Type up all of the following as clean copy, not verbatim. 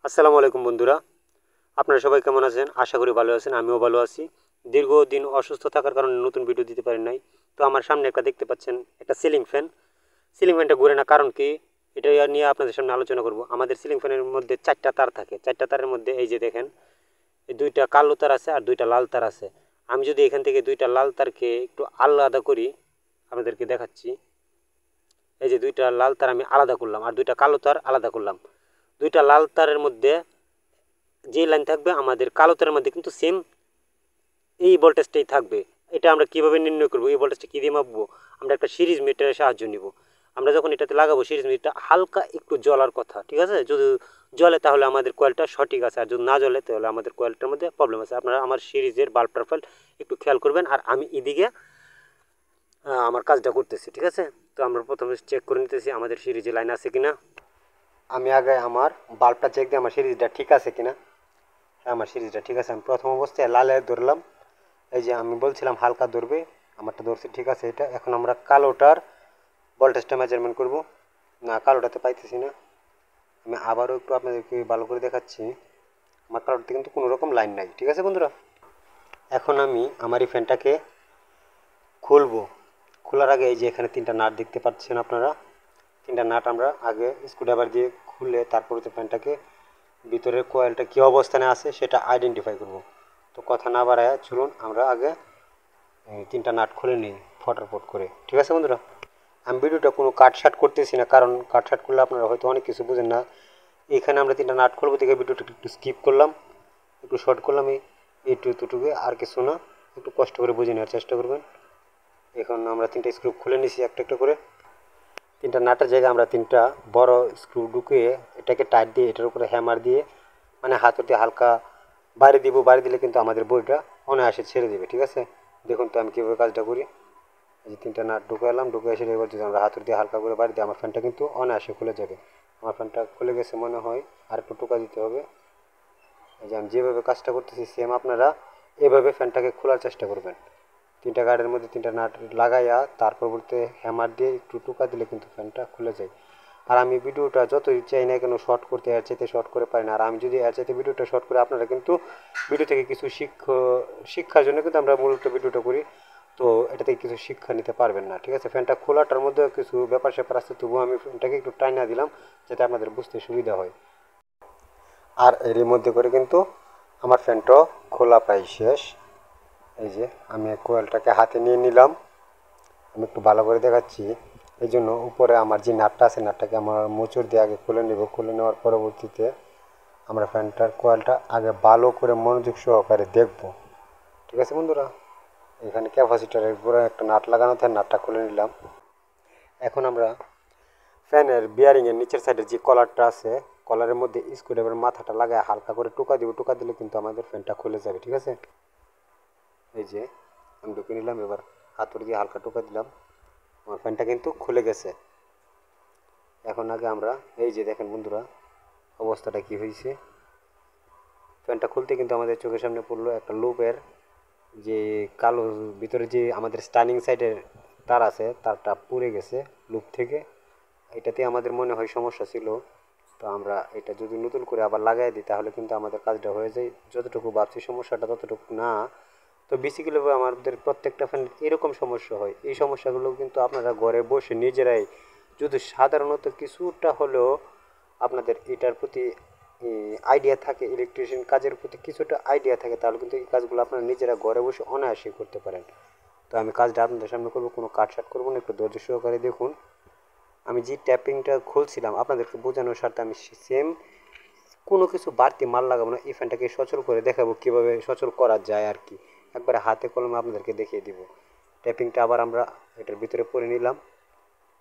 আসসালামু আলাইকুম বন্ধুরা, আপনারা সবাই কেমন আছেন? আশা করি ভালো আছেন। আমিও ভালো আছি। দীর্ঘদিন অসুস্থ থাকার কারণে নতুন ভিডিও দিতে পারি নাই। তো আমার সামনে একটা দেখতে পাচ্ছেন, একটা সিলিং ফ্যান। সিলিং ফ্যানটা ঘুরে না, কারণ কি? এটা নিয়ে আপনাদের সামনে আলোচনা করব। আমাদের সিলিং ফ্যানের মধ্যে 4টা তার থাকে। 4টা তারের মধ্যে এই যে দেখেন, এই 2টা কালো তার আছে আর 2টা লাল তার আছে। আমি যদি এখান থেকে 2টা লাল তারকে একটু আলাদা করি, আপনাদেরকে দেখাচ্ছি। এই যে 2টা লাল তার আমি আলাদা করলাম আর 2টা কালো তার আলাদা করলাম। 2টা লাল তারের মধ্যে যে লাইন থাকবে আমাদের কালো তারের মধ্যে কিন্তু সেম এই ভোল্টেজটাই থাকবে। এটা আমরা কিভাবে নির্ণয় করব? এই ভোল্টেজটা কী দিয়ে মাপবো? আমরা একটা সিরিজ মিটারের সাহায্য নিব। আমরা যখন এটাতে লাগাবো সিরিজ মিটারটা হালকা একটু জ্বলার কথা, ঠিক আছে? যদি জ্বলে তাহলে আমাদের কয়েলটা সঠিক আছে, আর যদি না জ্বলে তাহলে আমাদের কয়েলটার মধ্যে প্রবলেম আছে। আপনারা আমার সিরিজের বাল্বটার ফেল একটু খেয়াল করবেন, আর আমি এদিকে আমার কাজটা করতেছি, ঠিক আছে? তো আমরা প্রথমে চেক করে নিতেছি আমাদের সিরিজে লাইন আছে কিনা। আমি আগে আমার বাল্বটা চেক দিই আমার সিরিজটা ঠিক আছে কিনা। হ্যাঁ, আমার সিরিজটা ঠিক আছে। আমি প্রথম অবস্থায় লালে ধরলাম, এই যে আমি বলছিলাম হালকা ধরবে, আমারটা ধরছি ঠিক আছে। এটা এখন আমরা কালোটার ভোল্টেজটা মেজারমেন্ট করব। না, কালোটাতে পাইতেছি না। আমি আবারও একটু আপনাদেরকে ভালো করে দেখাচ্ছি। আমার কালোটাতে কিন্তু কোনো রকম লাইন নাই, ঠিক আছে বন্ধুরা? এখন আমি আমার এই ফ্যানটাকে খুলবো। খোলার আগে এই যে এখানে 3টা নাট দেখতে পাচ্ছেন আপনারা। 3টা নাট আমরা আগে স্ক্রুড্রাইভার দিয়ে খুলে তারপরে তো ফ্যানটাকে ভিতরের কয়েলটা কী অবস্থানে আছে সেটা আইডেন্টিফাই করব। তো কথা না বাড়ায় চলুন আমরা আগে 3টা নাট খুলে নিই ফটাফট করে, ঠিক আছে বন্ধুরা? আমি ভিডিওটা কোনো কাটসাট করতেছি না, কারণ কাটসাট করলে আপনারা হয়তো অনেক কিছু বুঝেন না। এখানে আমরা 3টা নাট খুলবো থেকে ভিডিওটা একটু স্কিপ করলাম, একটু শর্ট করলাম, এইটু এতটুকু, আর কিছু না। একটু কষ্ট করে বুঝে নেওয়ার চেষ্টা করবেন। এখন আমরা 3টা স্ক্রু খুলে নিছি একটা একটা করে। 3টা নাটের জায়গায় আমরা 3টা বড় স্ক্রু ঢুকিয়ে এটাকে টাইট দিয়ে এটার উপরে হ্যামার দিয়ে, মানে হাতের দিয়ে হালকা বাইরে দিব। বাইরে দিলে কিন্তু আমাদের বইটা অনায়াসে ছেড়ে দেবে, ঠিক আছে? দেখুন তো আমি কীভাবে কাজটা করি। এই যে 3টা নাট ঢুকালাম, ঢুকে এসে এবার যদি আমরা হাতের দিয়ে হালকা করে বাইরে দিই আমার ফ্যানটা কিন্তু অনায়াসে খুলে যাবে। আমার ফ্যানটা খুলে গেছে মনে হয়, আর একটু টোকা দিতে হবে। এই যে আমি যেভাবে কাজটা করতেছি সেম আপনারা এভাবে ফ্যানটাকে খোলার চেষ্টা করবেন। 3টা গার্ডের মধ্যে 3টা নাট লাগাইয়া তার পরবর্তীতে হ্যামার দিয়ে একটু টোকা দিলে কিন্তু ফ্যানটা খুলে যায়। আর আমি ভিডিওটা যতই চাই না কেন শর্ট করতে, এর চাইতে শর্ট করে পারি না। আর আমি যদি এর চাইতে ভিডিওটা শর্ট করে আপনারা কিন্তু ভিডিও থেকে কিছু শিক্ষার জন্য কিন্তু আমরা মূলত ভিডিওটা করি। তো এটা থেকে কিছু শিক্ষা নিতে পারবেন না, ঠিক আছে? ফ্যানটা খোলাটার মধ্যে কিছু ব্যাপার স্যাপার আছে, তবুও আমি ফ্যানটাকে একটু টাইনা দিলাম যাতে আপনাদের বুঝতে সুবিধা হয়। আর এরই মধ্যে করে কিন্তু আমার ফ্যানটাও খোলা প্রায় শেষ। এই যে আমি কোয়েলটাকে হাতে নিয়ে নিলাম, আমি একটু ভালো করে দেখাচ্ছি। এই জন্য উপরে আমার যে নাটটা আছে নাটটাকে আমার মোচড় দিয়ে আগে খুলে নেব। খুলে নেওয়ার পরবর্তীতে আমরা ফ্যানটার কোয়েলটা আগে ভালো করে মনোযোগ সহকারে দেখব, ঠিক আছে বন্ধুরা? এখানে ক্যাপাসিটারের গোড়ায় একটা নাট লাগানো থাকে, নাটটা খুলে নিলাম। এখন আমরা ফ্যানের বিয়ারিংয়ের নিচের সাইডের যে কলারটা আছে, কলারের মধ্যে স্ক্রুড্রাইভারের মাথাটা লাগায় হালকা করে টোকা দিব। টোকা দিলে কিন্তু আমাদের ফ্যানটা খুলে যাবে, ঠিক আছে? এই যে আমি ঢুকে নিলাম, এবার হাতুড়ি দিয়ে হালকা টোকা দিলাম, আমার ফ্যানটা কিন্তু খুলে গেছে। এখন আগে আমরা এই যে দেখেন বন্ধুরা অবস্থাটা কি হয়েছে। ফ্যানটা খুলতে কিন্তু আমাদের চোখের সামনে পড়লো একটা লুপের যে কালো ভিতরে যে আমাদের স্টার্নিং সাইডের তার আছে, তারটা পুড়ে গেছে লুপ থেকে। এটাতে আমাদের মনে হয় সমস্যা ছিল। তো আমরা এটা যদি নতুন করে আবার লাগাই দিই তাহলে কিন্তু আমাদের কাজটা হয়ে যায়। যতটুকু ভাবছি সমস্যাটা ততটুকু না। তো বেসিক্যালি আমাদের প্রত্যেকটা ফ্যান এরকম সমস্যা হয়। এই সমস্যাগুলো কিন্তু আপনারা ঘরে বসে নিজেরাই যদি সাধারণত কিছুটা হলেও আপনাদের এটার প্রতি আইডিয়া থাকে, ইলেকট্রিশিয়ান কাজের প্রতি কিছুটা আইডিয়া থাকে, তাহলে কিন্তু এই কাজগুলো আপনারা নিজেরা ঘরে বসে অনায়াসে করতে পারেন। তো আমি কাজটা আপনাদের সামনে করবো, কোনো কাটসাট করবো না, একটু ধৈর্য সহকারে দেখুন। আমি যে ট্যাপিংটা খুলছিলাম আপনাদেরকে বোঝানোর স্বার্থে আমি সেম কোনো কিছু বাড়তি মাল লাগাবো না, এই ফ্যানটাকে সচল করে দেখাবো কীভাবে সচল করা যায় আর কি। একবারে হাতে কলমে আপনাদেরকে দেখিয়ে দিব। ট্যাপিংটা আবার আমরা এটার ভিতরে পরে নিলাম।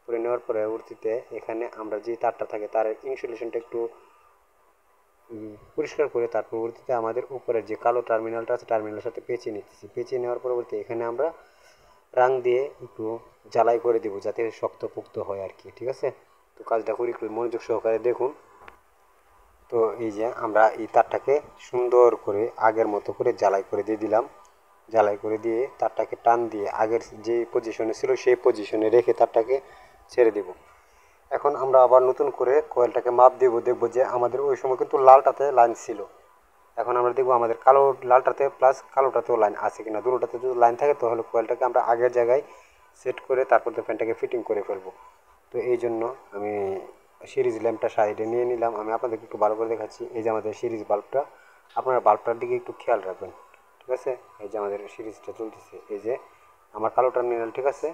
পরে নেওয়ার পরবর্তীতে এখানে আমরা যে তারটা থাকে তার ইনসুলেশনটা একটু পরিষ্কার করে তার পরবর্তীতে আমাদের উপরের যে কালো টার্মিনালটা আছে টার্মিনালের সাথে পেঁচিয়ে নিতেছি। পেঁচিয়ে নেওয়ার পরবর্তী এখানে আমরা রাং দিয়ে একটু জ্বালাই করে দিব যাতে শক্তপোক্ত হয় আর কি, ঠিক আছে? তো কাজটা করি, একটু মনোযোগ সহকারে দেখুন। তো এই যে আমরা এই তারটাকে সুন্দর করে আগের মতো করে জ্বালাই করে দিয়ে দিলাম। জ্বালাই করে দিয়ে তারটাকে টান দিয়ে আগের যে পজিশনে ছিল সেই পজিশনে রেখে তারটাকে ছেড়ে দেব। এখন আমরা আবার নতুন করে কয়েলটাকে মাপ দিব, দেখব যে আমাদের ওই সময় কিন্তু লালটাতে লাইন ছিল। এখন আমরা দেখব আমাদের কালো লালটাতে প্লাস কালোটাতেও লাইন আছে কিনা। দুটোটাতে যদি লাইন থাকে তাহলে কয়েলটাকে আমরা আগের জায়গায় সেট করে তারপর তো ফ্যানটাকে ফিটিং করে ফেলবো। তো এই জন্য আমি সিরিজ ল্যাম্পটা সাইডে নিয়ে নিলাম। আমি আপনাদেরকে একটু ভালো করে দেখাচ্ছি। এই যে আমাদের সিরিজ বাল্বটা, আপনারা বাল্বটার দিকে একটু খেয়াল রাখবেন, ঠিক আছে। এই যে আমাদের সিরিজটা চলতেছে, এই যে আমার কালো টার্মিনাল ঠিক আছে,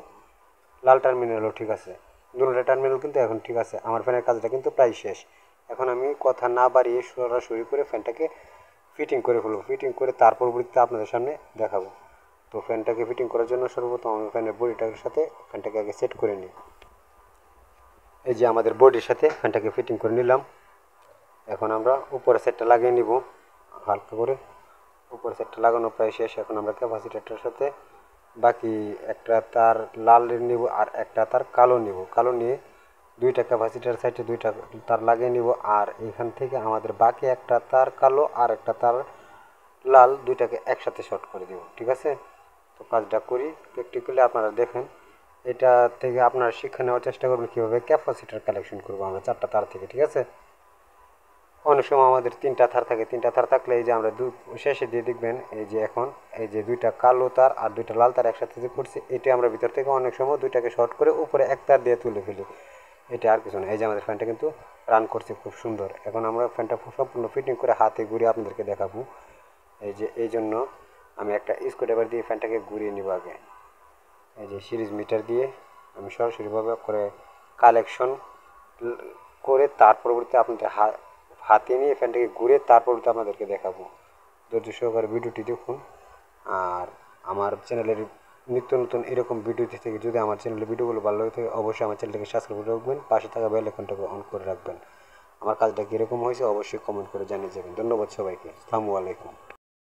লাল টার্মিনালও ঠিক আছে, দুটোটা টার্মিনাল কিন্তু এখন ঠিক আছে। আমার ফ্যানের কাজটা কিন্তু প্রায় শেষ। এখন আমি কথা না বাড়িয়ে সরাসরি করে ফ্যানটাকে ফিটিং করে ফেলবো। ফিটিং করে তার পরবর্তীতে আপনাদের সামনে দেখাবো। তো ফ্যানটাকে ফিটিং করার জন্য সর্বপ্রথম আমি ফ্যানের বডিটার সাথে ফ্যানটাকে আগে সেট করে নিই। এই যে আমাদের বডির সাথে ফ্যানটাকে ফিটিং করে নিলাম। এখন আমরা উপরের সেটটা লাগিয়ে নিব হালকা করে। উপরের সেটটা লাগানো প্রায় শেষ। এখন আমরা ক্যাপাসিটারটার সাথে বাকি একটা তার লাল নিব আর একটা তার কালো নিব। কালো নিয়ে দুইটা ক্যাপাসিটার সাইডে দুইটা তার লাগিয়ে নিব। আর এখান থেকে আমাদের বাকি একটা তার কালো আর একটা তার লাল দুইটাকে একসাথে শর্ট করে দিব, ঠিক আছে। তো কাজটা করি প্র্যাকটিক্যালি, আপনারা দেখেন। এটা থেকে আপনারা শিক্ষা নেওয়ার চেষ্টা করবেন কীভাবে ক্যাপাসিটার কালেকশন করবো আমরা 4টা তার থেকে, ঠিক আছে। অনেক সময় আমাদের 3টা তার থাকে, 3টা তার থাকলে এই যে আমরা শেষে দিয়ে দেখবেন এই যে এখন এই যে দুইটা কালো তার আর দুইটা লাল তার একসাথে যে করছি, এটা আমরা ভিতর থেকে অনেক সময় দুইটাকে শর্ট করে উপরে এক তার দিয়ে তুলে ফেলি। এটা আর কিছু না। এই যে আমাদের ফ্যানটা কিন্তু রান করছে খুব সুন্দর। এখন আমরা ফ্যানটা সম্পূর্ণ ফিটিং করে হাতে ঘুরিয়ে আপনাদেরকে দেখাবো। এই যে এই জন্য আমি একটা স্ক্রুড্রাইভার দিয়ে ফ্যানটাকে ঘুরিয়ে নিব আগে। এই যে সিরিজ মিটার দিয়ে আমি সরাসরিভাবে করে কালেকশন করে তার পরবর্তীতে আপনাদের হাতে নিয়ে ফ্যানটাকে ঘুরে তার পরবর্তীতে আপনাদেরকে দেখাবো। ধৈর্য সহকারে ভিডিওটি দেখুন। আর আমার চ্যানেলের নিত্য নতুন এরকম ভিডিও থেকে যদি আমার চ্যানেলের ভিডিওগুলো ভালো লাগে থাকে অবশ্যই আমার চ্যানেলটাকে সাবস্ক্রাইব করে রাখবেন, পাশে থাকা বেল আইকনটাকে অন করে রাখবেন। আমার কাজটা কীরকম হয়েছে অবশ্যই কমেন্ট করে জানিয়ে যাবেন। ধন্যবাদ সবাইকে। আসসালামু আলাইকুম।